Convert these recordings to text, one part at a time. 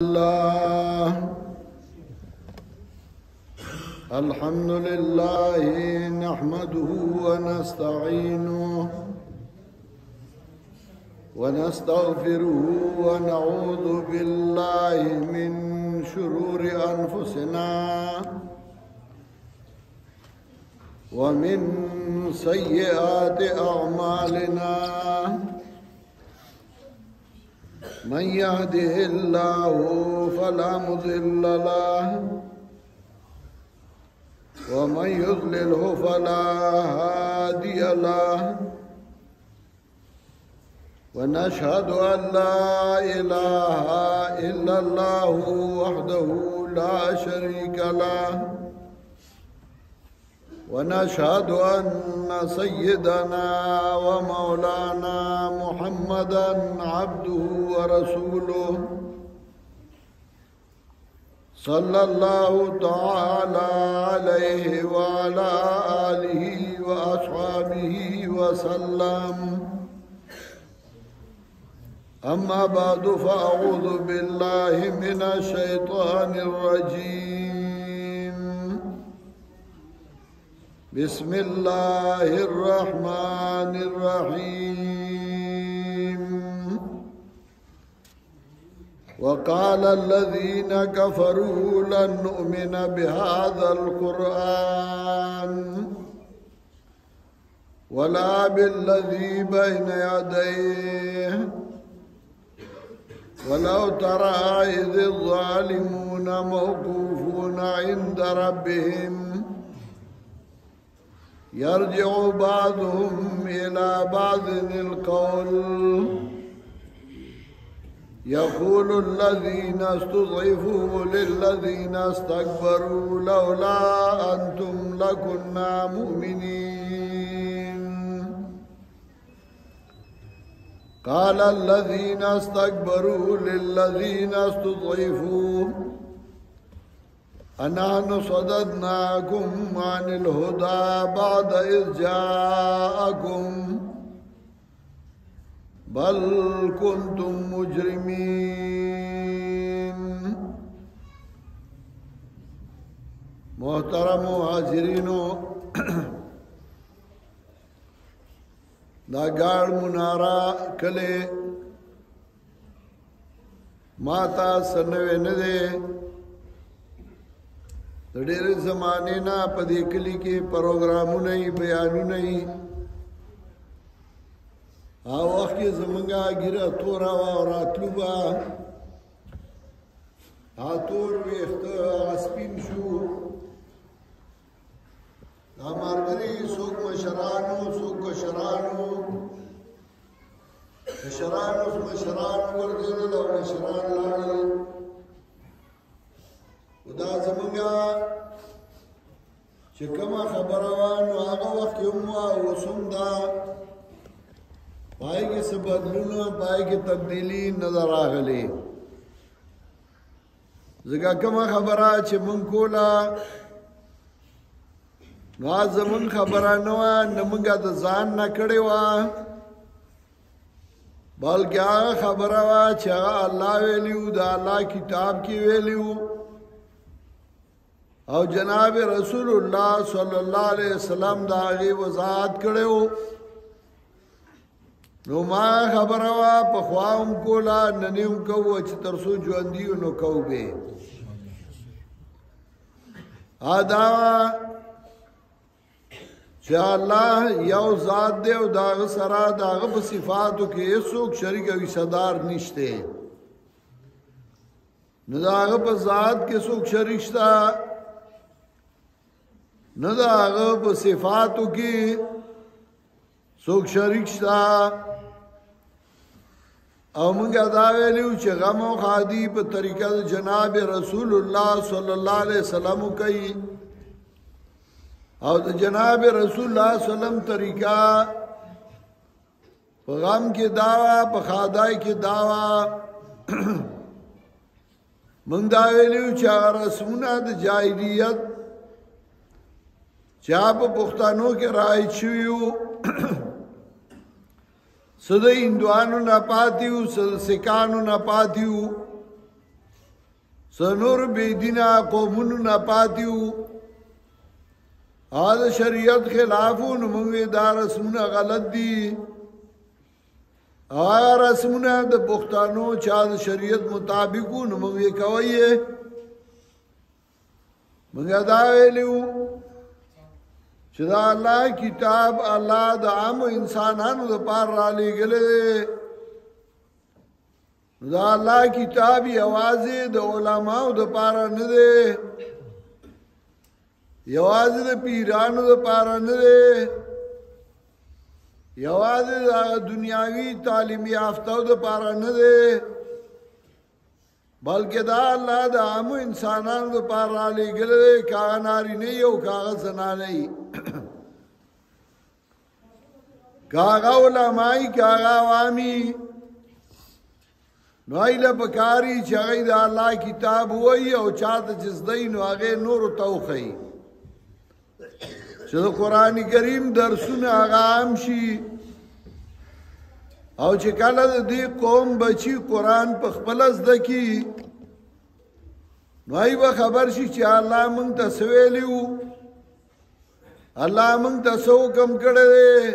الله الحمد لله نحمده ونستعينه ونستغفره ونعوذ بالله من شرور أنفسنا ومن سيئات أعمالنا من يهده الله فلا مضل له ومن يضلله فلا هادي له ونشهد أن لا إله إلا الله وحده لا شريك له ونشهد أن سيدنا ومولانا محمدًا عبده ورسوله صلى الله تعالى عليه وعلى آله وأصحابه وسلم أما بعد فأعوذ بالله من الشيطان الرجيم بسم الله الرحمن الرحيم وقال الذين كفروا لن نؤمن بهذا القرآن ولا بالذي بين يديه ولو ترى إذ الظالمون موقوفون عند ربهم يرجع بعضهم إلى بعض القول يقول الذين استضعفوا للذين استكبروا لولا أنتم لكنا مؤمنين قال الذين استكبروا للذين استضعفوا أنحن صددناكم عن الهدى بعد إذ جاءكم بل كنتم مجرمين محترم حاضرینو دا ګاړ منارا کله ماتا سنوي نه ده ډېر زمانه نه په دې کلی کې پروګرامونه یې بیانونه یې او وخت کې زمونږه ګیره تورا او راتلو با تور ویخت سپین شو دا مارګري څوک مشرانو څوک کشرانو ورګل او مشران لاړل دا زمونږه چې کومه خبره وانه هغه وخت یو او سمدا پای کې څه بدلونه پای کې تبدیلی نظر راغلي زګه کومه خبره چې مونږ کوله نو زمون خبره نه و نه مونږه د ځان نه کړې و بلکې هغه خبره و چې الله ویلیو د الله کتاب کې ویلیو او جناب رسول الله صلی الله علیه وسلم دا غي وضاحت کړو نو ما خبره وا په خواوم کولا ننیم کو چې ترسو ژوندۍ نو کو به ادا چې الله یو ذات دی او داغه سره داغه په صفاتو کې هیڅوک شریک او حصدار نشته نو داغه په ذات کې څوک شریک شته نه دا هغه په صفاتو کې څوک شریک شته او موږ دا ویلو چې غم او خادي په طریقه جناب رسول الله صلی الله علیه وسلم کوي او د جناب رسول الله صلی الله علیه وسلم طریقه په غم کې داوا په خادای کې داوا موږ دا ویلو چې رسمونه د جاهلیت چا په پښتنو کې راځي شویو سده هندوانو نه پاتیو سده سکانو نه پاتیو سنور بیدینا قومونو نپاتیو آد شریعت خلافو نمونگی دا رسمونا غلط دی آیا رسمونا دا پختانو چا دا شریعت مطابقو نمونگی کوئیے منگا دا ویلیو چه دا اللہ کتاب اللہ دا عام انسانانو دا پار را لے گلے دے دا اللہ کتاب یوازی دا علماء دا پارا ندے یوازی دا پیرانو دا پارا ندے یوازی دا دنیاوی تعلیمی یافتو دا پارا ندے بلکہ دا اللہ دا عامو انسانانو دا پارا لے گلے دے کاغا ناری نہیں ہو کاغا زنا نہیں کاغا علمائی کاغا عوامی نو ایله پکاری چې هغه د الله کتاب وایي او چاته چې زدی نو هغه نور توخی چې د قران کریم درسونه هغه عام شي او چې کله د دې قوم بچي قران په خپل زده کی نو ایوه خبر شي چې الله مونږ ته سویلیو الله مونږ ته سو کم کړي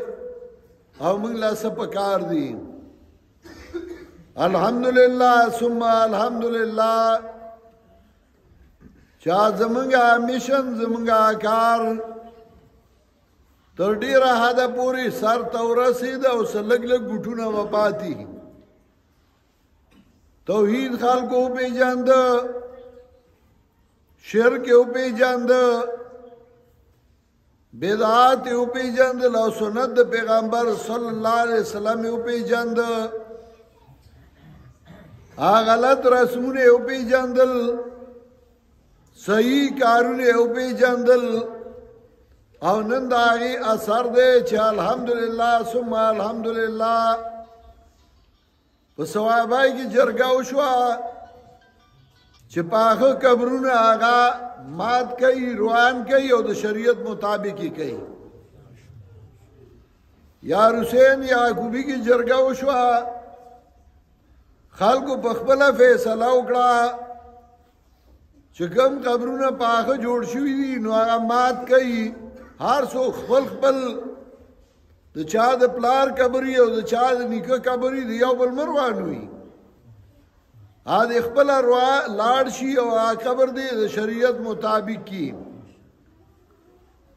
او مونږ لا سپکار دي الحمدللہ ثم الحمدللہ چا زمنگا مشن زمنگا کار تر ډیره حدا پوری سر تورسید او سلګ لګ ګټونه وپاتی توحید خلقو په جاند شرک په جاند بدعات په جاند او سنت پیغمبر صلی الله علیه وسلم په جاند غلط رسمونه او پی جاندل صحیح کارونه او پی جاندل او نن داغي اثر دے چې الحمدلله ثم الحمدلله په ثوابای کی جرګه وشو چې پاخه قبرونه آغا مات کوي روان کوي او د شریعت مطابق کوي یا حسین یعقوبی کی جرګه وشو خلقو پخپلا فیصله وکړه چې کوم قبرونه پاخه جوړ شوي دي نو هغه مات کوي هر څوک خپل خپل د چا د پلار قبري او د چا د نیکه قبري دی یو بل مروان وي ا د خپل لاړ شي او قبر دی د شریعت مطابق کی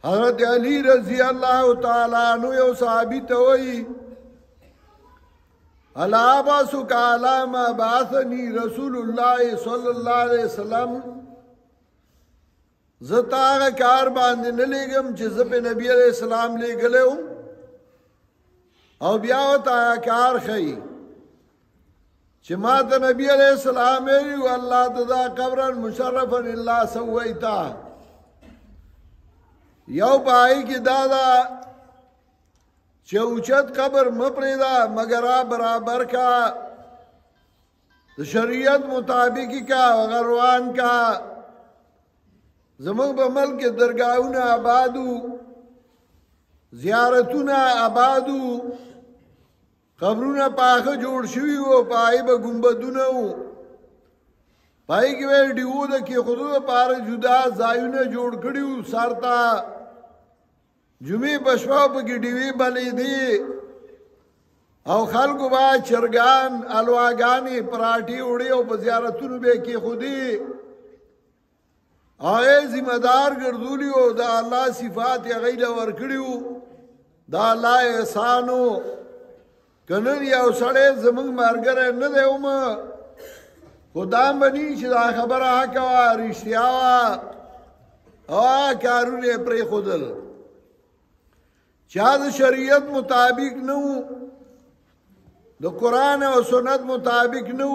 حضرت علی رضی الله تعالی عنہ یو صحابي ته وایي الا باسو کالا ما باسنی رسول الله صلی الله علیه وسلم زتا کار باندې نه لګم چې زه په نبی علیہ السلام لګلو او بیا وتا کار خی چې ما ته نبی علیہ السلام ویلو الله تدا قبرا مشرفا الا سویتا یو پای کی دادا چوچت قبر مپریدا مگر برابر کا شریعت مطابقی کا غروان کا زمون په ملک درگاہونه آبادو زیارتونه آبادو قبرونه پاخه جوړ شوی او پای به گنبدونه وو پای کې ور دیو د کې خودو پار جدا ځایونه جوړ کړیو سارتا جمعه بشوا په کې دیوی بلې دی او خلکو با چرګان الواګانی پراټي وړي او په زیارتونو به کې خودي آئے ذمہ دار ګرځولی او دا الله صفات یې غیله ورکړیو دا الله احسانو کنن یو سړی زمونږ مارګره نه دی اوم خدا منی چې دا خبره حق وا رښتیا وا او کارونه پرې خودل چا د شریعت مطابق نو د قران او سنت مطابق نو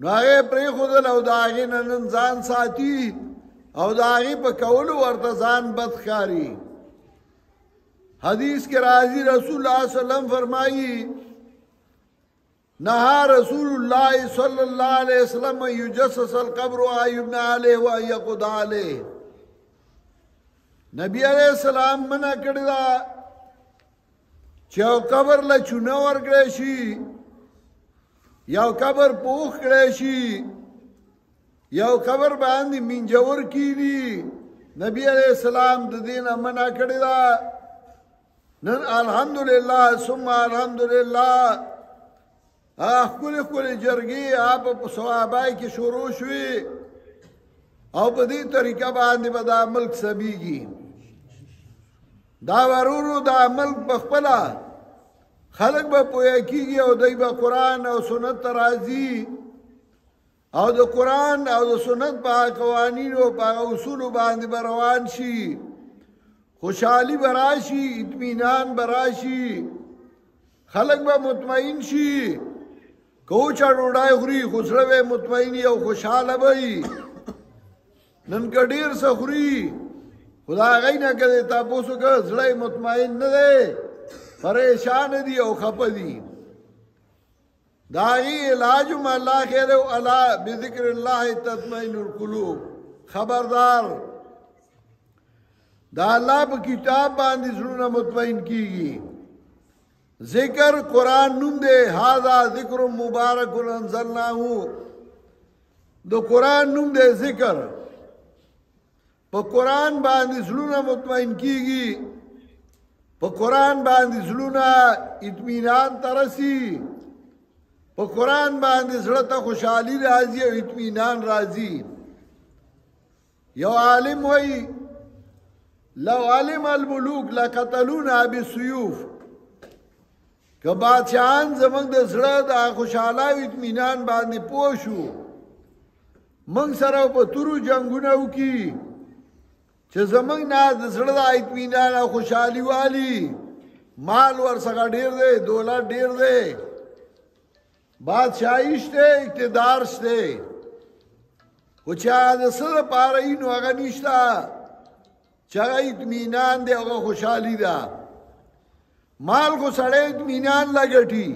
نو هغه پرې خودل او دا هغه نن ځان ساتي او دا هغه په کولو ورته ځان بدخاري حدیث کے راضی رسول اللہ صلی اللہ علیہ وسلم فرمائی نہا رسول اللہ صلی اللہ علیہ وسلم یجسس القبر آیبن علیہ و یقود علیہ نبی علیہ السلام منع کردہ چاو قبر لچونه ورکړی شي یو قبر پوخ کړی شي یو قبر باندې منجور کیږي نبی علیہ السلام د دین منع کړی دا نن الحمدلله ثم الحمدلله کل جرګي آپ په صحابای کې شروع شوي او په دې طریقه باندې به دا ملک سبيږي دا ورورو دا ملک بخپلا خلق به پوهه کیږي او دای به قرآن او سنت راځي او د قرآن او د سنت په قوانینو په اصولو باندې روان شي خوشحالي براشي اطمینان براشي خلق به مطمئن شي کوچا ډوډۍ خوري خوشاله مطمئنی او خوشاله وي نن کډیر سخري خدا غینا کده تاسو که زړی مطمئن نه دی پریشان دي او خپه دي داغي علاج ما الله خیر او الا بذکر الله تطمئن القلوب خبردار دا الله په کتاب باندې زړونه مطمئن کیږي ذکر قرآن نوم دے هذا ذکر مبارک انزلناه دو قرآن نوم دے ذکر په قرآن باندې زړونه مطمئن کیږي په قرآن باندې زړونه اطمینان ترسي په قرآن باندې زړه ته خوشحالي راځي او اطمینان راځي یو عالم وایي لو علم الملوک لقتلونا بالسيوف که بادشاہان زمنګ د زړه د خوشاله او اطمینان باندې پوه شو موږ سره په تورو جنگونه وکي چې زمنګ نه د زړه د اطمینان او خوشحالي والی مال ورڅخه ډیر دی دولت ډیر دی بادشاہي شته اقتدار شته خو چا د سره پاره نو هغه نشته چې اطمینان دی او خوشحالي ده مال کو سړی اطمینان لګټي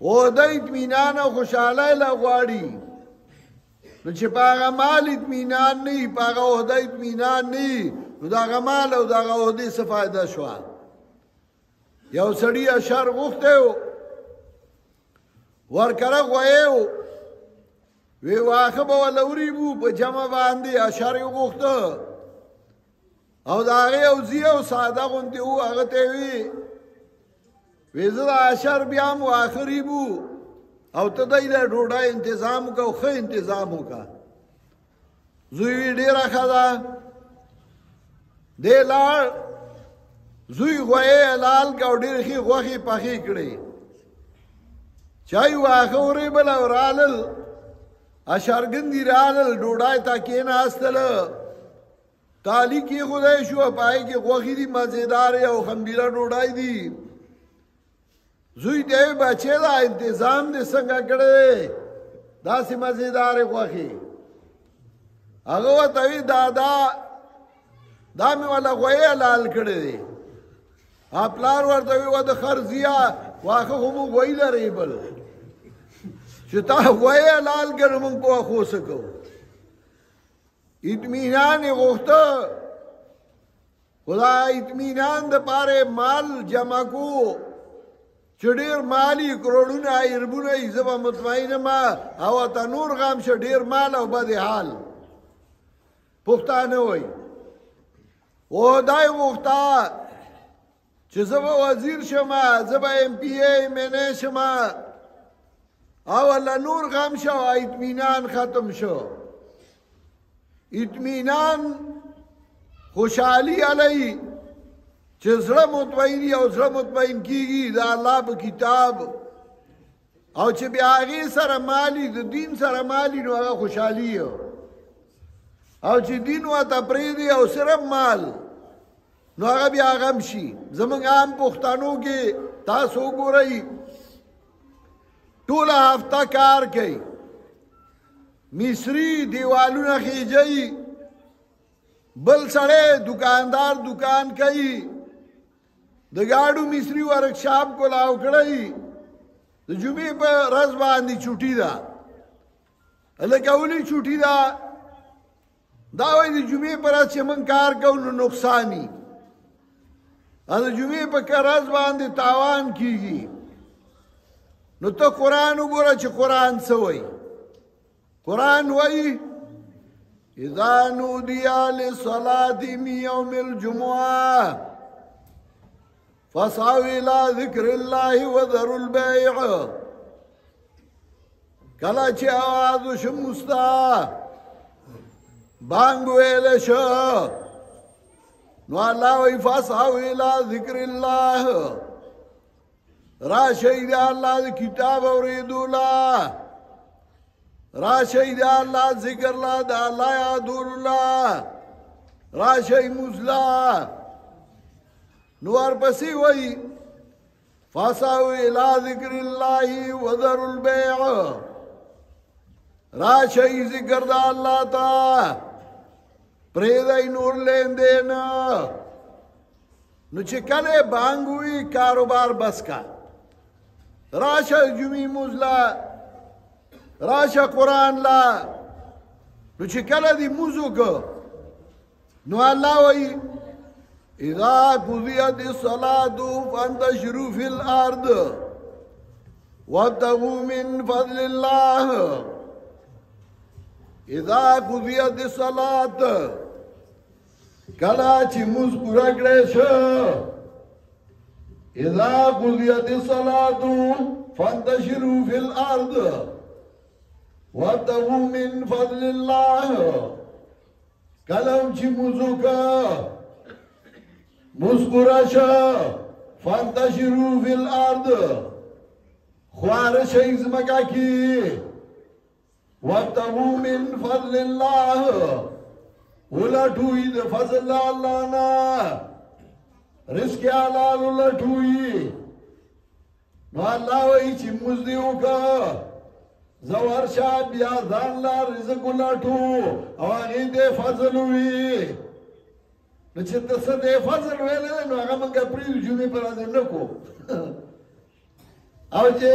او د اطمینان او خوشاله لغواړي نو چې پاغه مال اطمینان نه پاغه او د اطمینان نه نو دا مال او دا او د څه فائدہ شو یو سړی اشر غوښته ورکره غوایو وی واخه به ولوري بو په جمع باندې اشر غوښته او دا هغه او زیو ساده غونډه او هغه ته وی زړه اشر بیا مو اخري بو او ته دایله ډوډۍ تنظیم کو خو تنظیم وکا زوی ډیر خدا دلار زوی غوې لال کا ډیر خي غوخي پخې کړي چای واخه ورې بل ورالل اشرګندې رالل ډوډۍ تا کې نه استل تالی کی خدای شو پای کې غوخي دي مزیدار او خمبيره ډوډۍ دي زوی دی بچی دا انتظام دې څنګه کړې دا سي مزیدار غوخي هغه ته دادا دا مې ولا غوې لال کړې خپلار ورته و د خرزیا واخه هم غوې لري بل چې تا غوې لال ګرم په خو سکو اطمینان غوښته خدا اطمینان د پاره مال جمع کو چډیر مالی کروڑونه اربونه زما مطمئنه ما او ته نور غام ش ډیر مال او بد حال پښتانه وای او دای غوښته چې زما وزیر شمه زما ام پی ای منه شمه او الله نور غام شو اطمینان ختم شو اطمینان خوشحالی علی چې زړه مطمئن او زړه مطمئن کیږي دا الله په کتاب او چې بیا هغه سره مالی د دین سره مالی نو هغه خوشحالی او چې دین وا ته پریدي او سره مال نو هغه بیا غم شي زمونږ عام پښتنو کې تاسو ګورئ ټول هفته کار کوي مصری دیوالونه خېجي بل سړی دکاندار دکان کوي د گاډو مصری ورکشاپ کولاو کړی د جمعې په ورځ باندې چوټي ده هلکه ولې چوټي ده دا وایي د جمعې په ورځ چې موږ کار کوو نو نقصاني د جمعې په ورځ باندې تاوان کیږي نو ته قرآن وګوره چې قرآن څه وایي قرآن وی اذا نودیا للصلاة من یوم الجمعہ فاسعوا الى ذکر اللہ وذروا البیع کلا چی آوازو شمستا بانگو ایلش نو اللہ وی فاسعوا الى ذکر اللہ را شہید اللہ کتاب اوریدو اللہ را شہید اللہ ذکر اللہ دا اللہ یادور اللہ را شہید مزلا نوار پسی وی فاسعوا الى ذکر اللہ وذروا البیع را شہید ذکر دا اللہ تا پریدائی نور لین دینا نو چکلے بانگوی کاروبار بس کا راشا جمعی موزلا راشا قرآن لا نو چکلے دی موزو کو نو اللہ وی اذا قضیت الصلاة فانتشروا فی الارض وابتغوا من فضل اللہ اذا قضیت الصلاة کلا چی موز پورا کرے شو اذا قضیت الصلاة فانتشروا فی الارض وابتغوا من فضل اللہ کلم چی موزو کا موز پورا شو فانتشروا فی الارض خوار شیز مکا کی وابتغوا من فضل اللہ اُلٹوئی دے فضل اللہ نا رزق حلال اُلٹوئی نو اللہ وی چی مزدیو کا زوار شاہ بیا زان لا رزق اُلٹو اوانی دے فضل ہوئی نو چی تسا دے فضل ہوئی لے نو اگا منگا پریو جمعی پر آدم نکو او چی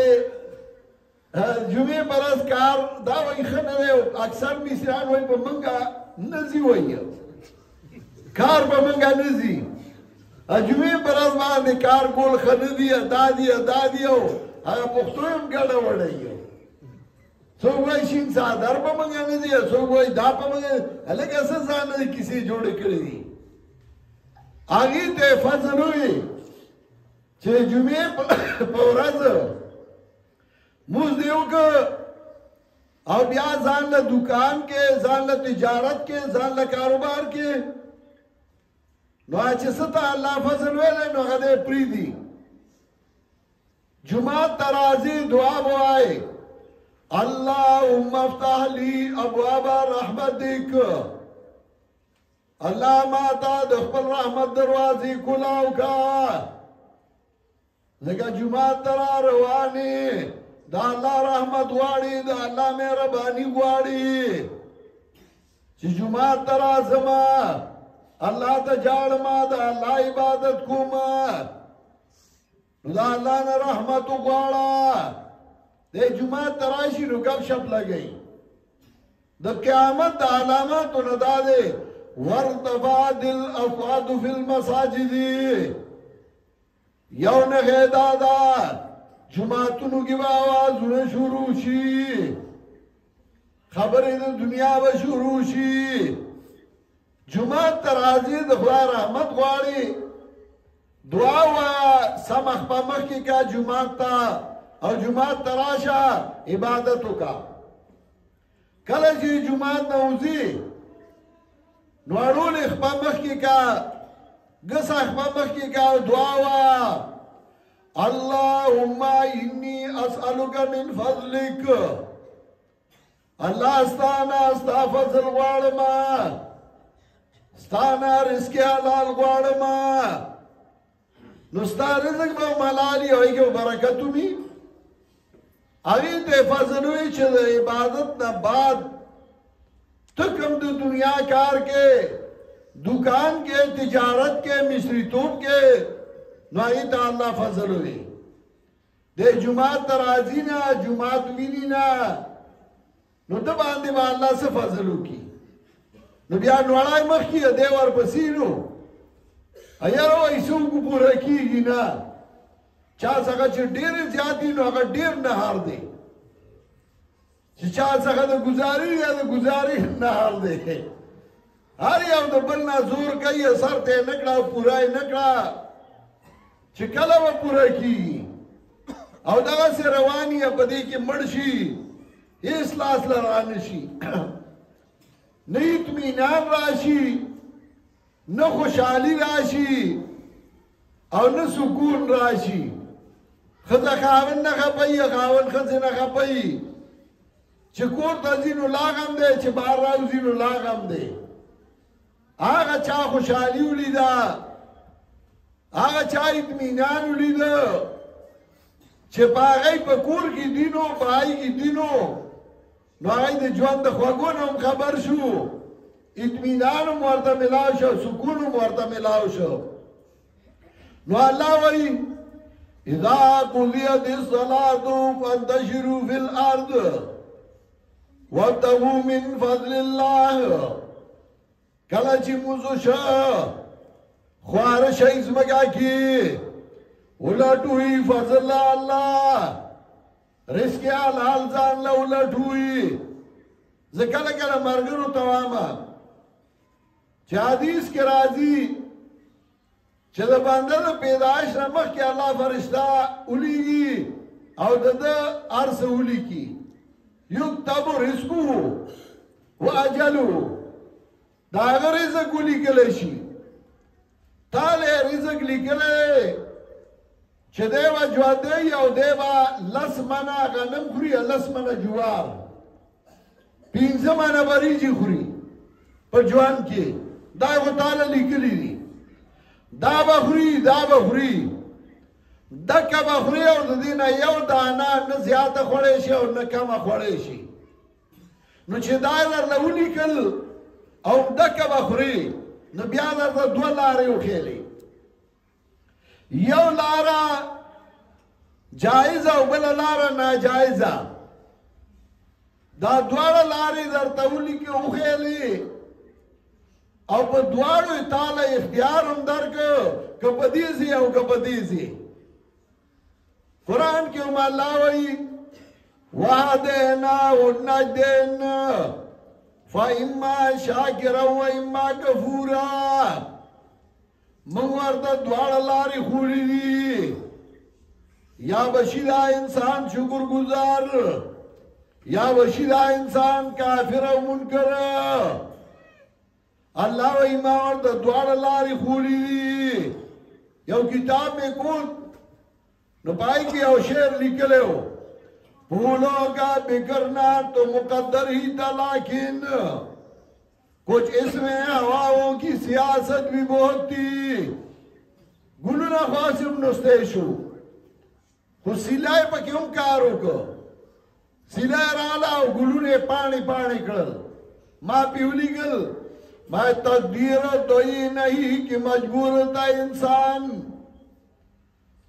جمعی پر از کار دا وی خنه دے اکثر میسران وی پر منگا نزی وی کار پا منگا نزی جمعی پر از باندے کار گول خندی دادی اگا پختویم گڑا وڑی سو گوئی شین سادر پا منگا نزی سو گوئی دا پا منگا الگ ایسا زانا کسی جوڑے کردی آگی تے فضل ہوئی چھے جمعی پا رز موز دیو که او بیا ځان له دکان کې ځان له تجارت کې ځان له کاروبار کې نو چې ستا الله فضل ویلې نو هغه پریدي جمعه ترازی دعا وای اللهم افتح لي ابواب رحمتك الله ما تا د خپل رحمت دروازې کلاو کا لکه جمعه تر رواني دا اللہ رحمت غواړي دا اللہ مهرباني غواړي چې جمعه تر ازما الله ته جاړما دا الله عبادت کوما دا الله نه رحمت غواړه د جمعه تراشي نو غب شپ لګي د قیامت د علامات نه داده ورتفاد الاصوات فی المساجد یو نه غدادا جماعتونو کی با آوازونه شروع شي خبرې د دنیا به شروع شي جماعت ترازی د خدای رحمت غواړي دعا وا سمخ په مخ کې کا جماعت تا او جماعت تراشه عبادت وکا کله چې جماعت نوځي نو اړول په مخ کې کا ګسخ په مخ کې کا دعا وا اللهم انی اسألک من فضلک اللہ استانا استا فضل غواړما ستانا رزق حلال غواړما نو ستا رزق به ملالی اویږي برکتو می اوی ته فضل وی چې د عبادت نه بعد تکم د دنیا کار کې دکان کې تجارت کې مصری توپ کې نو ایتا اللہ فضل ہوئی دے جماعت ترازی نا جماعت وینی نا نو دب آندے با اللہ سے فضل ہو کی نو بیا نوڑائی مخ کی دے ور پسینو ایارو ایسو کو پورا کی گی نا چاہ سکا چھ دیر زیادی نو اگر دیر نہار دے چې چا څخه د ګزاري یا د ګزاري نه حال دی هر یو د بل نه زور کوي سر ته نه کړه پوره یې نه کړه چې کله به پوره کېږي او دغسې روان یې په دې کې مړ شي هېڅ لاس له رانه شي نه اطمینان راشي نه خوشحالي راشي او نه سکون راشي ښځه خاوند نه خپوي خاوند ښځې نه خپوي چې کور ته ځي نو لا غم دی چې بهر راوځي نو لا غم دی هغه چا خوشحالي ولیده هغه چا اطمینان ولیده چې په هغې په کور کې دي نو په هغې کې دي نو هغې د ژوند د خوږو نه هم خبر شو اطمینان هم ورته ملاو شو سکون هم ورته ملاو شو نو الله وایي اذا قضيت الصلاة فانتشروا في الأرض وابتغوا من فضل الله کله چې موضوع شو خواره شئ ځمکه کې ولټوئ فضل الله رزق حلال ځان له ولټوئ زه کله کله ملګرو ته وایم چې حدیث کې راځي چې د بنده د پیدایش نه مخکې الله فرشته ولیږي او د ده هر څه ولیکي یکتب رزقه و اجله د هغه رزق ولیکلی شي تا له رزق لیکلی چې دی به ژوندی او دی به 10 منه غنم خوري 10 منه جوار 15 منه وریجې خوري په ژوند کې دا خو تا له لیکلي دي دا به خوري دا به خوري دکه به خوري او د دې نه یو دانه نه زیاته خوړی شي او نه کمه خوړی شي نو چې دا یې درله ولیکل او دکه به خوري نو بیا درته 2 لارې وښیلې یو لاره جایزه او بله لاره ناجایزه دا دواړه لارې درته ولیکې وښیلې او په دواړو یې تاله اختیار هم درکړ که په دې ځي او که په دې ځي قرآن کې هم الله وایي وهدیناه النجدین فاما شاکرا واما کفورا موږ ورته دواړه لارې ښوولې دي یا بشي دا انسان شکر گزار یا بشي دا انسان کافر او منکر الله وایي ما ورته دواړه لارې ښوولې دي یو کتاب مې کول نو پای کې یو شعر لیکلی و پھولوں کا بکھرنا تو مقدر ہی تھا لیکن کچھ اس میں ہواؤں کی سیاست بھی بہت تھی گلونا خواصم نستے شو خود سیلائی پا کیوں کارو کو سیلائی رالا و گلونے پانی پانی کرل ما پیولی گل ما تقدیر تو یہ نہیں کہ مجبور تھا انسان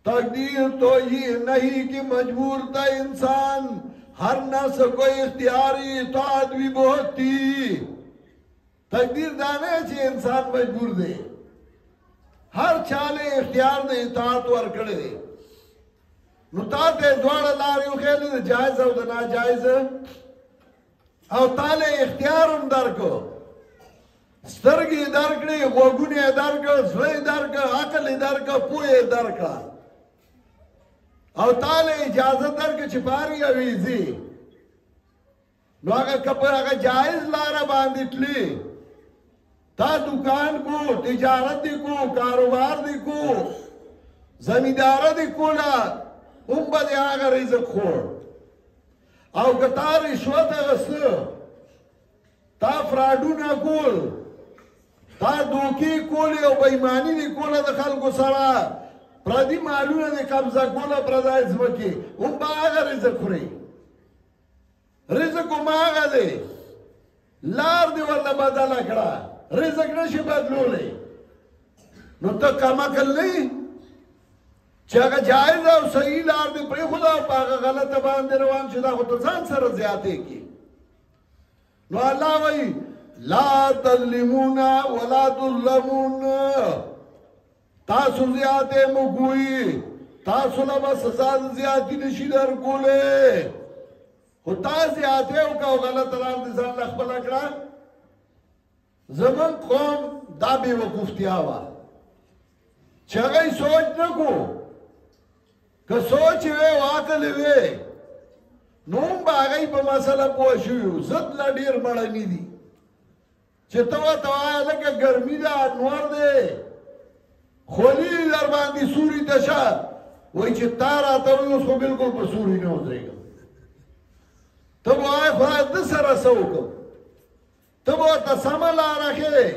تقدیر تو یہ نہیں کہ مجبور تھا انسان ہر نفس کو اختیاری اطاعت بھی بہت تھی تقدیر دانے چھے انسان مجبور دے ہر چالے اختیار دے اطاعت ورکڑے دے نو تاتے دوڑا لاریو خیلی دے جائز او دے ناجائز او تالے اختیار ام در کو سترگی در کڑی غوگونی در کو زوی در کو عقل در کو پوئے در کو او تاله اجازه درکړه چې باري اویزي نو هغه کپه هغه جایز لاره باندې تللی تا دکان کو تجارت دی کو کاروبار دی کو زمیندار دی کولا هم به هغه رزق خور او که تا رشوت اخیسته تا فراډونه کول تا دوکې کولې او بېایماني دې کوله د خلکو سره پردی مالونه دې قبضه کوله پردی ځمکې هم به هغه رزق خوري رزق هم هغه دی لار دې ورته بدله کړه رزق نشي بدلولی نو ته کم عقل نه یې چې هغه جایز او صحیح لار دې پرېښوده او په هغه غلطه باندې روان شو دا خو ته ځان سره زیاتې کړي نو الله وایي لا تظلمون ولا تظلمون تاسو زیاته مګوي تاسو له سزا زیاتی نشي درکولې خو تاسې اته وکړه او غلط لار دې ځان له خپله کړه زمونږ قوم دا بې وقوفتیا وه چې هغوی سوچ نه کو که سوچ یې وی او عقل یې وی نو هم به هغوی په مسله پوه شوي وو ضد لا ډېر مړني دي چې ته ورته وایه لکه ګرمي ده انور دی خولي دي در باندې سوري ته شه وایي چې تا راته وایي اوس خو بلکل په سوري نه ودرېږم ته به وایې خدای ده سره څه وکړم ته به ورته سمه لاره ښې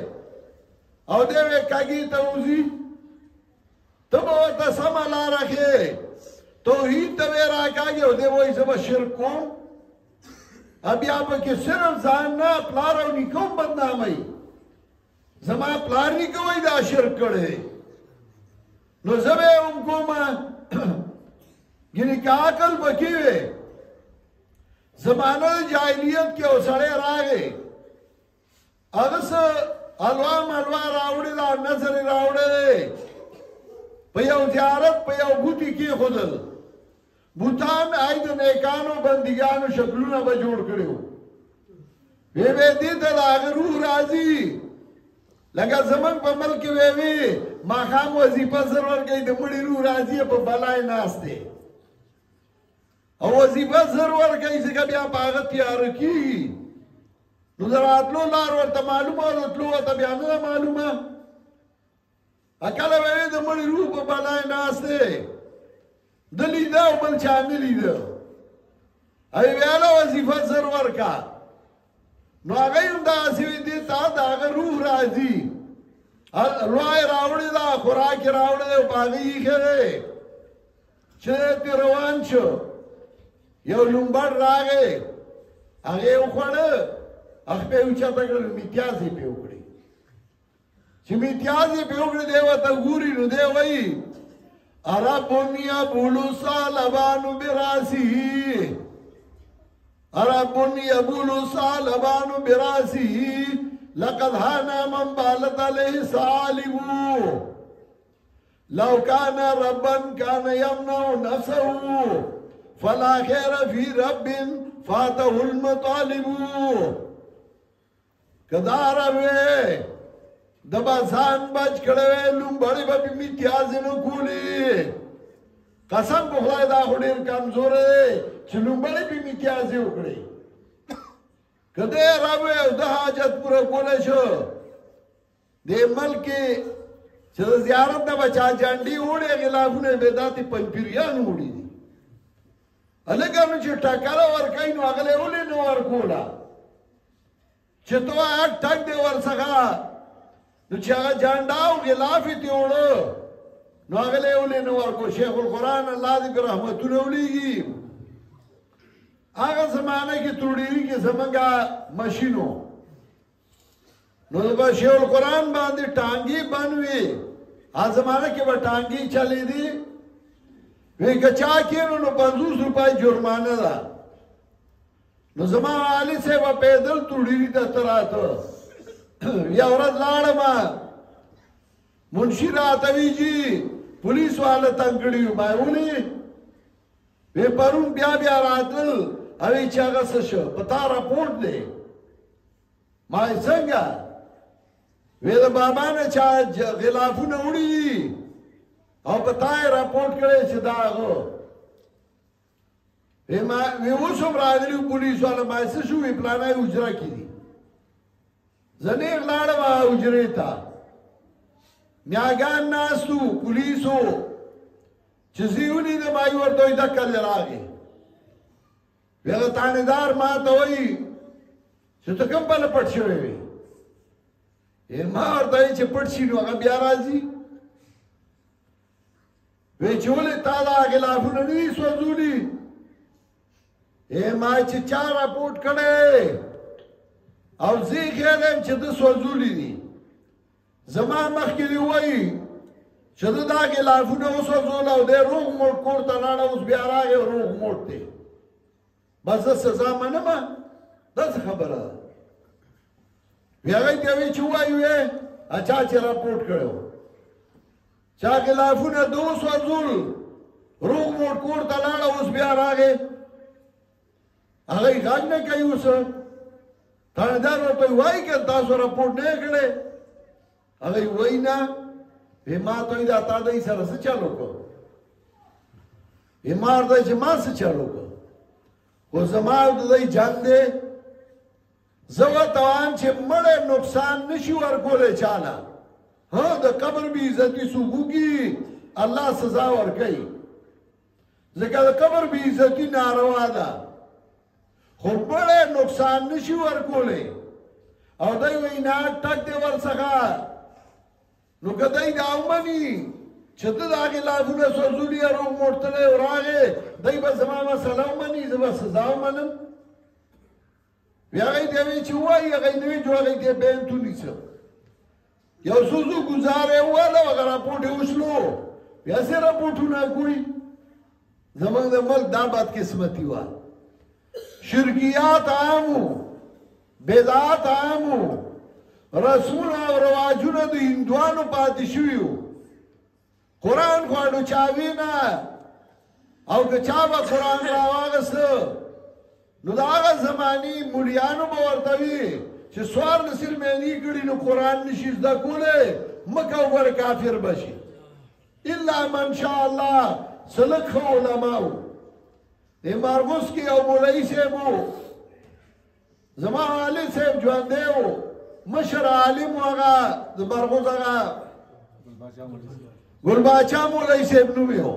او دی وایي کږې ته وځي ته به ورته سمه لاره ښې توحید ته وی راکاږي او دی وایي زه به شرک کوم بیا پکې صرف ځان نه پلار او نیکه هم بدناموي زما پلار نیکه وایي دا شرک کړی نو زه به یې هم کومه ګینې که عقل پکې وی زمانه د جاهلیت کې یو سړی راغی هغه څه حلوا ملوا راوړې ده نظر یې راوړی دی په یو زیارت په یو بوټي کېښودل بوتان آی د نیکانو بندګانو شکلونه به جوړ کړي وو وی وی دې ته د هغه روح راځي لکه زمونږ په ملک کې وی وی ماښام وظیفه زر ورکوي د مړي روح راځي په بلای ناست دی او وظیفه زر ورکوي ځکه بیا په هغه تیاره کېږي نو د راتلو لار ورته معلومه او د تلو ورته بیا نه ده معلومه کله به یې د مړي روح په بلای ناست دی ده لیده او بل چا نه لیده او ویاله وظیفه زر ورکا نو هغه هم داسې وي دې ته د هغه روح راځي لوی راوړې ده خوراک یې راوړی دی او په هغه یې ایښی دی چې دی روان شو یو لومبړ راغی هغه یې وخوړه هغه یې اوچته کړل میتیاز یې پرې وکړې چې میتیاز یې پرې وکړې دی ورته ګوري نو دی وایي عربني ابولو صالبان براسه عربني ابولو صالبان براسه لقد هانا من بالت عليه صالب لو كان ربا كان يمنع نفسه فلا خير في رب فاته المطالب کدا روي دبا ځان بچ کړی لومبړی به بې میتیازې نه کولي قسم په خدای دا خو ډېر کمزوری دی چې لومبړی بې میتیازې وکړي که دی راوی او د حاجت پوره کولی شو دې ملک کې چې د زیارت نه به چا جانډې وړې غلافونه یې به داسې پنجپیریان وړي دي هلکه نو چې ټکره ورکوي نو هغه له ولې نه ورکوله چې تو اټ ټک دی ورڅخه نو چې هغه جانډا او غلاف یې ترې وړه نو هغه له یې ولې نه ورکو شیخ القرآن الله دې پرې رحمتونه ولیږي هغه زمانه کې توډیري کې زمونږ مشین و نو به شیخ القرآن باندې ټانګې بند وي هغه زمانه کې به ټانګې چلېدې وی که چا کېنو نو 50 روپۍ جرمانه ده نو زما علي صاحب به پیدل توډیري ته تراته یا ورځ لاړم منشي راته وی جی پولیس والا تنګ کړي وو ما ولې وی پرون بیا بیا راتل او چې هغه څه شو پتا راپورټ دی ما څنګه وی د بابا نه چا غلافونه وړي او پتا یې راپورټ کړی چې دا هغه وی اوس هم راغلي پولیس والا ما څه شو وی پلانای اجرا کړي زنیغ لاړم حجرې ته نیاګان ناستو پولیسو چې زه یې ولیدم ما یې ورته وایي دا کله راغې وی هغه تانیدار ما ته وایي چې ته کوم بله پټ شوی وې ما ورته وایي چې پټ شي نو هغه بیا راځي وی چې ولې تا دا غلافونه نه دي سوځولي ما چې چا راپورټ کړی او زی خیالم چې د سوځولي دي زما مخکې دی وایي چې د دا غلافونه وسوځول او دی روغ موټ کور ته لاړه اوس بیا راغی روغ موټ دی بس زه سزا منم داسې خبره ده وی هغوی ته وایي چې ووایي وی چا چې راپورټ کړی و چا غلافونه د وسوځول روغ موټ کور ته لاړه اوس بیا راغی هغه غږ نه کوي اوس تانیدار ورته وایي که تاسو راپورټ نه کړی هغه وایي نه ما ته وایي دا تا دی سره څه چل وکړو ما ورته چې ما څه چل وکړو خو زما او د دی جنګ دی زه ورته وایم چې مړی نقصان نشي ورکولی چاله د قبر بې عزتي څوک وکړي الله سزا ورکوي ځکه د قبر بې عزتي ناروا ده خو مړی نقصان نشي ورکولی او دی وایي نه ټک دی ورڅخه نو که دی دا ومني چې ته د هغې لافونه سوځولي یا روغ موړتلی او راغې دی به زما مسله ومني زه به سزا ومنم بیا هغې ته وایي چې ووایي هغې نه وایي چې هغې ته بیان ونیسه یو څو زو ګزاره یې وواله هغه راپورټ یې وشلو بیا سې راپورټونه کوي زمونږ د ملک دا بدقسمتي وه شرکیات عام وو بدعات عام وو رسمونه او رواجونه د هندوانو پاتې شوي وو قرآن خو اډوچاوي نه او که چا به قرآن راواغسته نو د هغه زماني مولیانو به ورته وي چې څوارلس میلې کړي نو قرآن نشي زده کولی مه کوه ګوره کافر به شي الا من شاء الله سلک ښه علما وو د مارغوس کې یو مولوي صاحب وو زما والد صاحب ژوندی وو مشر عالم و هغه د مارغوس هغه ګل باچا مولوي صاحب نوم یې و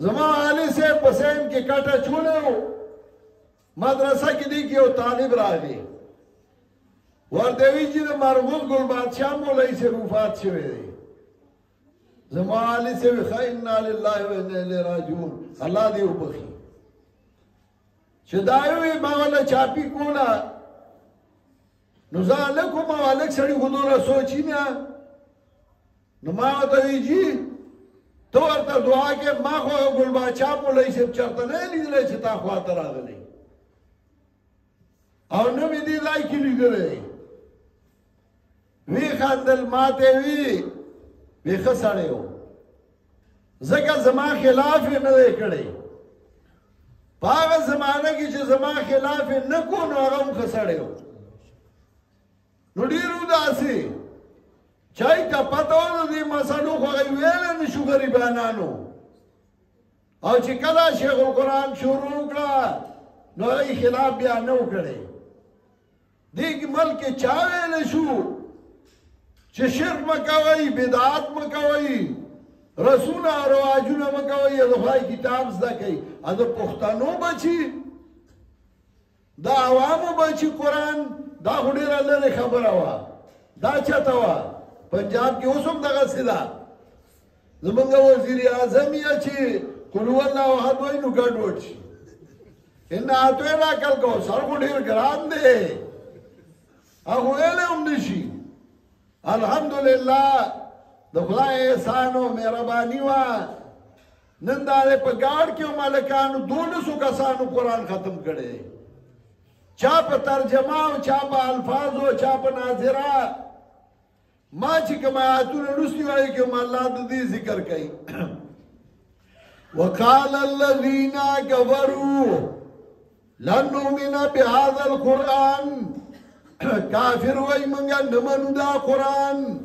زما والد صاحب په سیم کې کټه چولی وو مدرسه کې دی کې یو طالب راغی ورته وی چې د مارغوس ګل بادشاه مولوي صاحب وفات شوی دی زما والد صاحب ښه انا لله و انا الیه راجعون الله دې وبخي چې دا وی ما ولا چاپی کوله نو زه هلک وم او هلک سړي خو دومره سوچي نه نو ما ورته وی جي ته ورته دعا کې ما خو ګل باچا مولوي صاحب چېرته نه لیدلی چې تا خواته راغلی او نه مې دې ځای کې لیدلی وی خندل ما ته وی ښه سړی و ځکه زما خلاف یې نه دی کړی په هغه زمانه کې چې زما خلاف یې نه کو نو هغه هم ښه سړی و نو ډېرو داسې چای ته پته وه د دې مسلو خو هغوی ویلی نه شو غریبانانو او چې کله شیخ القرآن شروع وکړه نو هغوی خلاف بیا نه و کړی دې ملک کې چا ویلی شو چې شرک مکوئ بدعات مکوئ رسونه او رواجونه مکوئ د خدای کتاب زده کوئ د پښتنو بچي د عوامو بچي قرآن دا خو ډېره لرې خبره وه دا چته وه پنجاب کې اوس هم دغسې ده زمونږ وزیر اعظم یې چې قل هو الله احد وایي نو ګډوډ شي ان اتوی راکل کو سر خو ډېر ګران دی هغه ویلی هم نه شي الحمدلله د خدای احسان او مهرباني وه نن دا په ګاډ کې هم هلکانو 1200 کسانو قرآن ختم کړی چا په ترجمه او چا په الفاظو چا په ناظره ما چې کوم آیاتونه لوستي وایي کوم الله د دې ذکر کوي وقال الذين كفروا لن نؤمن بهذا القرآن کافر وای منگا نمانو دا قرآن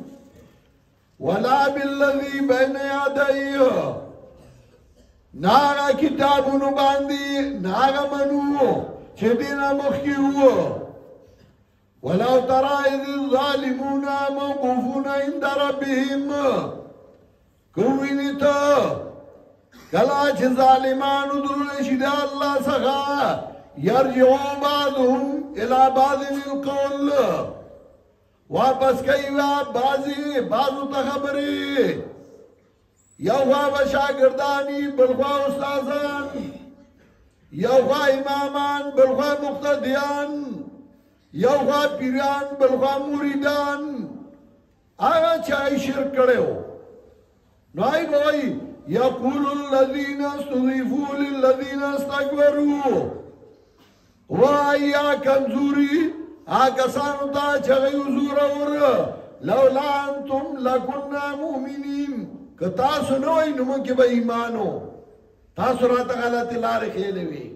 ولا بالذی بین یادئی ناغا کتابونو باندی ناغا منو چه دینا مخیو ولو ترى اذ الظالمون موقوفون عند ربهم کوینی تا کلا چه ظالمانو درنشی دا اللہ سخا یرجعو بعضهم الى بعض القول واپس کئی بعضو تخبری یو خوا شاگردانی بلخوا استازان یو خوا امامان بلخوا مقتدیان یو خوا پیران بلخوا موریدان آغا چاہی شرک کرے ہو نو آئی بھائی یقول الذین استضیفوا للذین استکبروا وَأَيَّا كَمْزُورِي آکسانو تا چغیو زور اور لولا انتم لکننا مؤمنین که تاسو نوئی نمو که با ایمانو تاسو راتا غلط لار خیلوی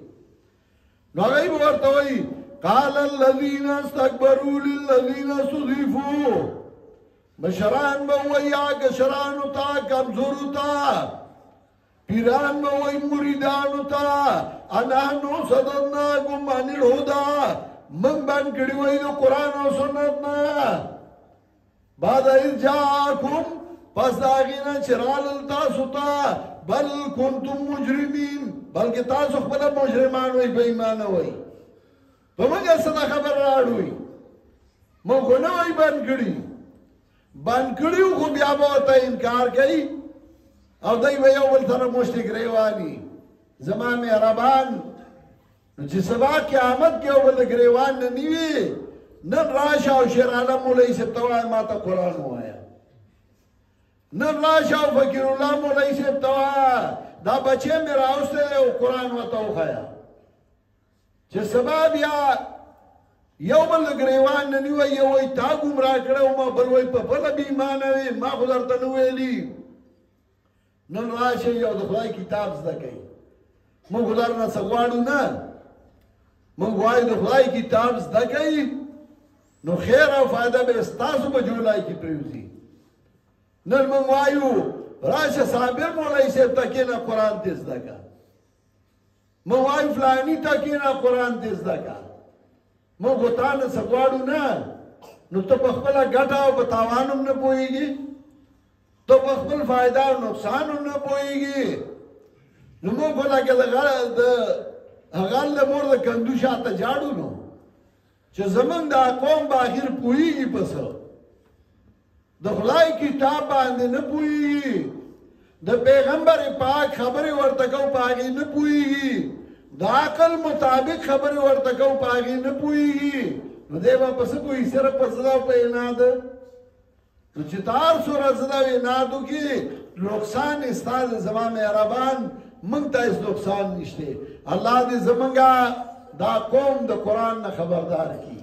نو هغه به ورته وایي قال الذين استكبروا للذين استضعفوا مشران به وایي هغه کشرانو ته کمزورو ته پیران به وایي مریدانو ته انحنو صددناکم عن الهدى من بند کړي وایي د قرآن او سنت نه بعد اذ جاءکم پس دا غینا چرال تاسو ته بل کنتم مجرمین بلکې تاسو خپل مجرمان وای بې ایمان وای په موږ څه خبر راړوي موږ نه وای باندې کړي خو بیا به ته انکار کوي او دای به یو بل سره مشرک ریوانی زمانه عربان چې سبا قیامت کې یو بل ګریوان نه نیوي نن راشه او شیر عالم مولوی صاحب ته وایي ما ته قرآن ووایه نن راشه او فقیر الله مولوی صاحب ته وایه دا بچې مې راوستی دی او قرآن ورته وښیه چې سبا بیا یو بل ګریوان نه نیوی یو وایي تا ګمراه کړی وم بل وایي په بله بې ایمانه وې ما خو درته نه ویلي نن راشئ او د خدای کتاب زده کوئ موږ خو درنه څه غواړو نه موږ وایو د خدای کتاب زده کوئ نو خیر او فائدہ به ستاسو په جولای کې پریوزي نن موږ وایو راشه صابر مولوی صاحب ته کېنه قرآن دې زده کا موږ وایو فلاني ته کېنه قرآن دې زده کا موږ تا نه څه غواړو نه نو ته په خپله ګټه او په تاوان هم نه پوهېږي ته په خپل فایده او نقصان هم نه پوهېږي نو موږ خو لکه د هغه له مور د کندو شاته جاړو نو چې زمونږ دا قوم به آخر پوهېږي په څه د خدای کتاب باندې نه پوهېږي د پیغمبر پاک خبرې ورته کوو په هغې نه پوهېږي د عقل مطابق خبرې ورته کوو په هغې نه پوهېږي نو دی به په څه پوهېږي صرف په زړه او په عناد نو چې ته هر څومره زړه او عناد وکړي نقصان یې ستا د زما مهربان موږ ته هېڅ نقصان نشته الله دې زمونږه دا قوم د قرآن نه خبردار کی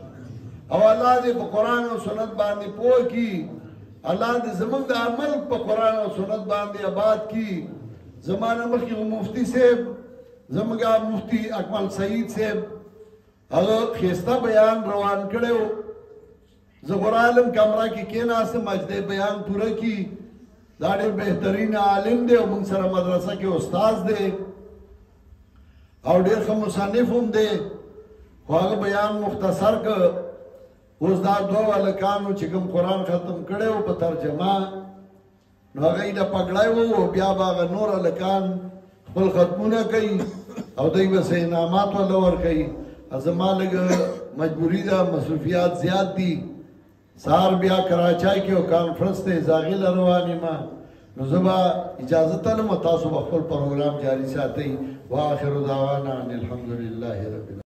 او الله دې په قرآن او سنت باندې پوه کی الله دې زمونږ د عمل په قرآن او سنت باندې آباد کی زمانه مخکې مفتی صاحب زمونږه مفتی اکمل سعید صاحب هغه ښایسته بیان روان کړی زه غورالم کمره کې کېناستم مجدې بیان پوره کی دا ډېر بهترین عالم دی او موږ سره مدرسه کې استاد دی او ډېر ښه مصنف هم دی خو هغه بیان مختصر که اوس دا دوه هلکانو چې کوم قرآن ختم کړی و په ترجمه نو هغه یې له پګړی و او بیا به هغه نور هلکان خپل ختمونه کوي او دوی به څه انعامات ورله ورکوي زما لږ مجبوري ده مصروفیات زیات دي سهار بیا کراچۍ کې یو کانفرنس دی زه هغې له روان یم نو زه به اجازه تلم او تاسو به خپل پروګرام جاري ساتئ واخر دعوانا ان الحمد لله رب العالمین